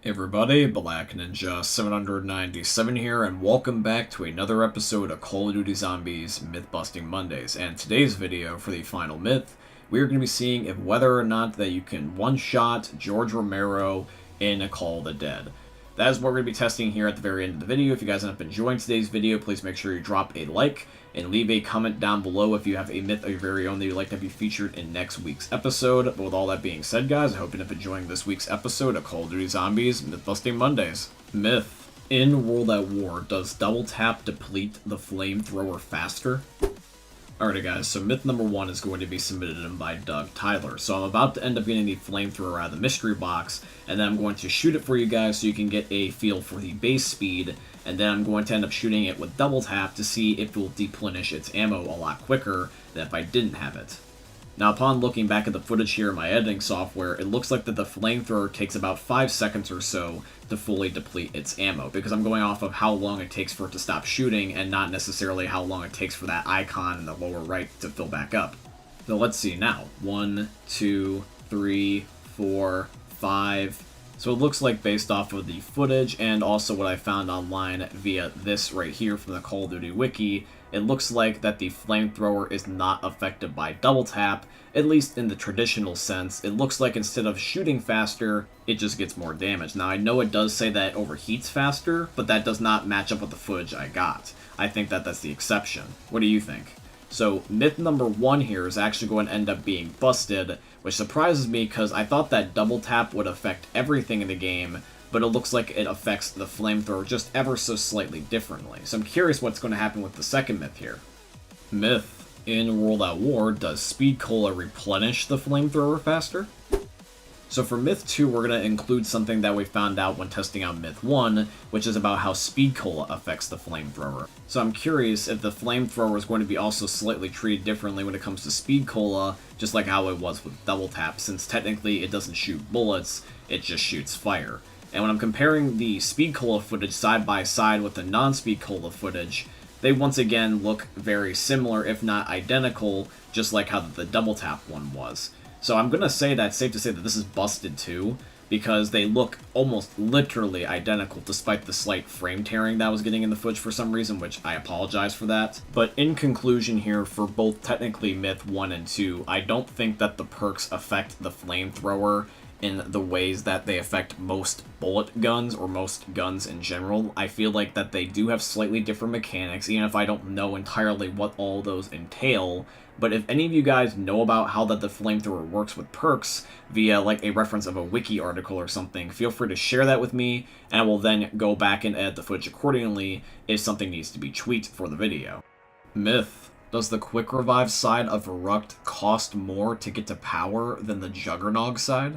Hey everybody, Black Ninja 797 here, and welcome back to another episode of Call of Duty Zombies Myth Busting Mondays. And today's video, for the final myth, we are going to be seeing if whether or not that you can one-shot George Romero in a Call of the Dead. That is what we're going to be testing here at the very end of the video. If you guys end up enjoying today's video, please make sure you drop a like and leave a comment down below if you have a myth of your very own that you'd like to be featured in next week's episode. But with all that being said, guys, I hope you end up enjoying this week's episode of Call of Duty Zombies Myth Busting Mondays. Myth: in World at War, does double tap deplete the flamethrower faster? Alrighty guys, so myth number 1 is going to be submitted in by DugTyler. So I'm about to end up getting the flamethrower out of the mystery box, and then I'm going to shoot it for you guys so you can get a feel for the base speed, and then I'm going to end up shooting it with double tap to see if it will deplenish its ammo a lot quicker than if I didn't have it. Now, upon looking back at the footage here in my editing software, it looks like that the flamethrower takes about 5 seconds or so to fully deplete its ammo, because I'm going off of how long it takes for it to stop shooting and not necessarily how long it takes for that icon in the lower right to fill back up. So let's see now. 1, 2, 3, 4, 5... So it looks like, based off of the footage and also what I found online via this right here from the Call of Duty wiki, it looks like that the flamethrower is not affected by double tap, at least in the traditional sense. It looks like instead of shooting faster, it just gets more damage. Now, I know it does say that it overheats faster, but that does not match up with the footage I got. I think that that's the exception. What do you think? So myth number 1 here is actually going to end up being busted, which surprises me because I thought that double tap would affect everything in the game, but it looks like it affects the flamethrower just ever so slightly differently. So I'm curious what's going to happen with the second myth here. Myth: in World at War, does Speed Cola replenish the flamethrower faster? So for myth 2, we're going to include something that we found out when testing out myth 1, which is about how Speed Cola affects the flamethrower. So I'm curious if the flamethrower is going to be also slightly treated differently when it comes to Speed Cola, just like how it was with double tap, since technically it doesn't shoot bullets, it just shoots fire. And when I'm comparing the Speed Cola footage side by side with the non-Speed Cola footage, they once again look very similar, if not identical, just like how the double tap one was. So I'm going to say that it's safe to say that this is busted too, because they look almost literally identical despite the slight frame tearing that I was getting in the footage for some reason, which I apologize for that. But in conclusion here, for both technically myth 1 and 2, I don't think that the perks affect the flamethrower in the ways that they affect most bullet guns or most guns in general. I feel like that they do have slightly different mechanics, even if I don't know entirely what all those entail. But if any of you guys know about how that the flamethrower works with perks via like a reference of a wiki article or something, feel free to share that with me, and I will then go back and edit the footage accordingly if something needs to be tweaked for the video. Myth: does the quick revive side of Veru cost more to get to power than the Juggernog side?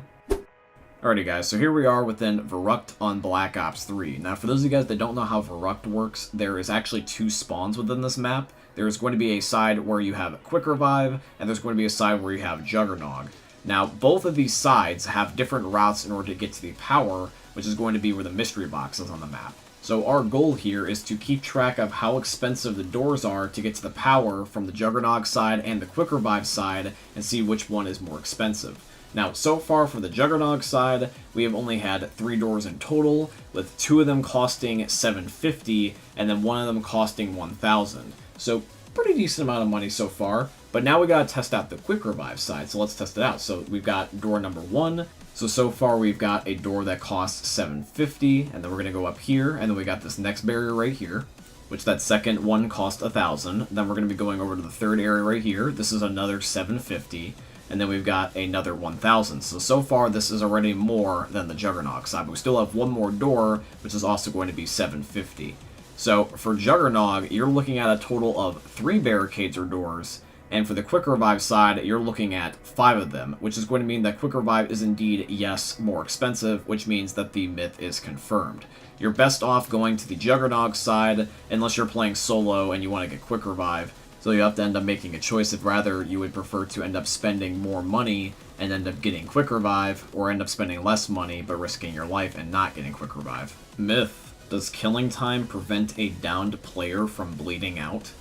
Alrighty guys, so here we are within Veru on Black Ops 3. Now for those of you guys that don't know how Veru works, there is actually 2 spawns within this map. There's going to be a side where you have Quick Revive, and there's going to be a side where you have Juggernog. Now, both of these sides have different routes in order to get to the power, which is going to be where the mystery box is on the map. So our goal here is to keep track of how expensive the doors are to get to the power from the Juggernog side and the Quick Revive side, and see which one is more expensive. Now, so far for the Juggernog side, we have only had 3 doors in total, with 2 of them costing $750, and then 1 of them costing $1,000. So, pretty decent amount of money so far, but now we gotta test out the Quick Revive side, so let's test it out. So we've got door number 1, so far we've got a door that costs $750, and then we're gonna go up here, and then we got this next barrier right here, which that second one cost $1,000. Then we're gonna be going over to the third area right here. This is another $750, and then we've got another $1,000. So far this is already more than the Juggernog side, but we still have one more door, which is also going to be $750. So for Juggernog, you're looking at a total of 3 barricades or doors, and for the Quick Revive side, you're looking at 5 of them, which is going to mean that Quick Revive is indeed, yes, more expensive, which means that the myth is confirmed. You're best off going to the Juggernog side, unless you're playing solo and you want to get Quick Revive, so you have to end up making a choice if rather you would prefer to end up spending more money and end up getting Quick Revive, or end up spending less money but risking your life and not getting Quick Revive. Myth: does killing time prevent a downed player from bleeding out?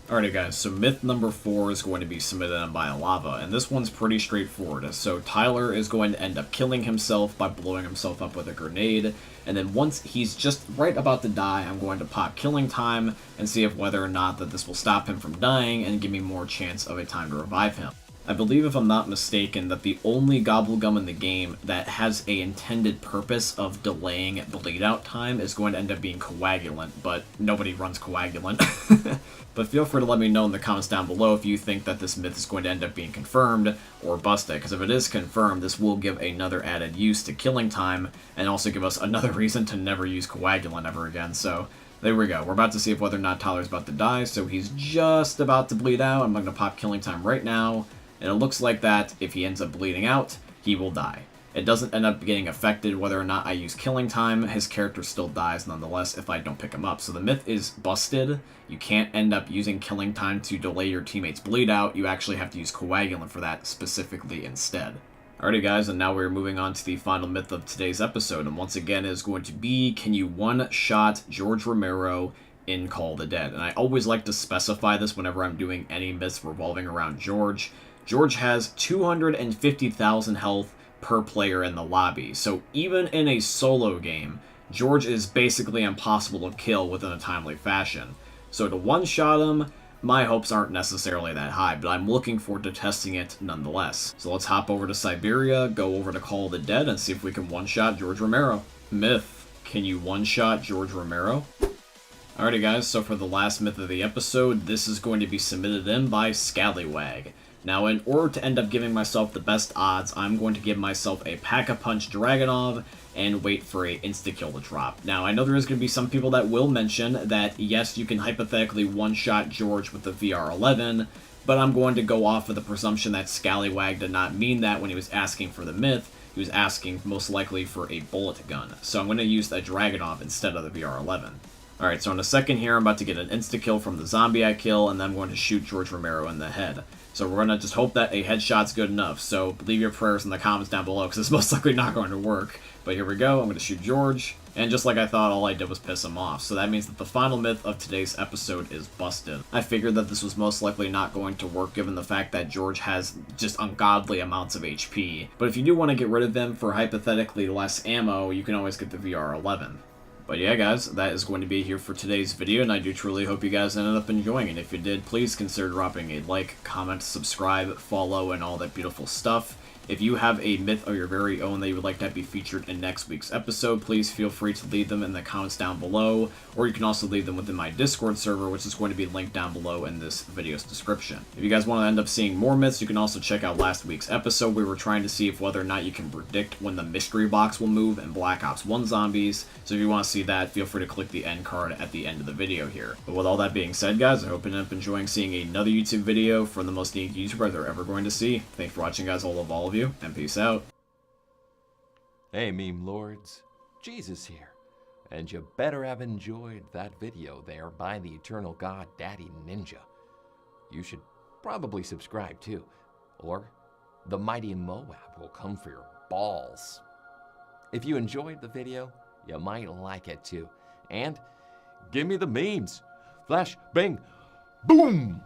Alrighty guys, so myth number 4 is going to be submitted in by Lava, and this one's pretty straightforward. So Tyler is going to end up killing himself by blowing himself up with a grenade, and then once he's just right about to die, I'm going to pop killing time and see if whether or not that this will stop him from dying and give me more chance of a time to revive him. I believe, if I'm not mistaken, that the only gobblegum in the game that has a intended purpose of delaying bleedout time is going to end up being coagulant, but nobody runs coagulant. But feel free to let me know in the comments down below if you think that this myth is going to end up being confirmed or busted, because if it is confirmed, this will give another added use to killing time and also give us another reason to never use coagulant ever again. So there we go. We're about to see if whether or not Tyler's about to die, so he's just about to bleed out. I'm going to pop killing time right now. And it looks like that if he ends up bleeding out, he will die. It doesn't end up getting affected whether or not I use killing time. His character still dies nonetheless if I don't pick him up. So the myth is busted. You can't end up using killing time to delay your teammates' bleed out. You actually have to use coagulant for that specifically instead. Alrighty guys, and now we're moving on to the final myth of today's episode. And once again, it is going to be, can you one-shot George Romero in Call of the Dead? And I always like to specify this whenever I'm doing any myths revolving around George. George has 250,000 health per player in the lobby, so even in a solo game, George is basically impossible to kill within a timely fashion. So to one-shot him, my hopes aren't necessarily that high, but I'm looking forward to testing it nonetheless. So let's hop over to Siberia, go over to Call of the Dead, and see if we can one-shot George Romero. Myth, can you one-shot George Romero? Alrighty guys, so for the last myth of the episode, this is going to be submitted in by Scallywag. Now, in order to end up giving myself the best odds, I'm going to give myself a Pack-a-Punch Dragunov and wait for a insta-kill to drop. Now, I know there is going to be some people that will mention that, yes, you can hypothetically one-shot George with the VR-11, but I'm going to go off of the presumption that Scallywag did not mean that when he was asking for the myth. He was asking most likely for a bullet gun. So I'm going to use the Dragunov instead of the VR-11. Alright, so in a second here, I'm about to get an insta-kill from the zombie I kill, and then I'm going to shoot George Romero in the head. So we're going to just hope that a headshot's good enough. So leave your prayers in the comments down below, because it's most likely not going to work. But here we go, I'm going to shoot George. And just like I thought, all I did was piss him off. So that means that the final myth of today's episode is busted. I figured that this was most likely not going to work given the fact that George has just ungodly amounts of HP. But if you do want to get rid of him for hypothetically less ammo, you can always get the VR-11. But yeah guys, that is going to be here for today's video, and I do truly hope you guys ended up enjoying it. If you did, please consider dropping a like, comment, subscribe, follow, and all that beautiful stuff. If you have a myth of your very own that you would like to have be featured in next week's episode, please feel free to leave them in the comments down below, or you can also leave them within my Discord server, which is going to be linked down below in this video's description. If you guys want to end up seeing more myths, you can also check out last week's episode. We were trying to see if whether or not you can predict when the mystery box will move in Black Ops 1 Zombies, so if you want to see that, feel free to click the end card at the end of the video here. But with all that being said, guys, I hope you end up enjoying seeing another YouTube video from the most unique YouTuber they're ever going to see. Thanks for watching, guys. I love all of you, and peace out. Hey meme lords, Jesus here, and you better have enjoyed that video there by the eternal god Daddy Ninja. You should probably subscribe too, or the mighty Moab will come for your balls. If you enjoyed the video, you might like it too, and give me the memes. Flash, bang, boom!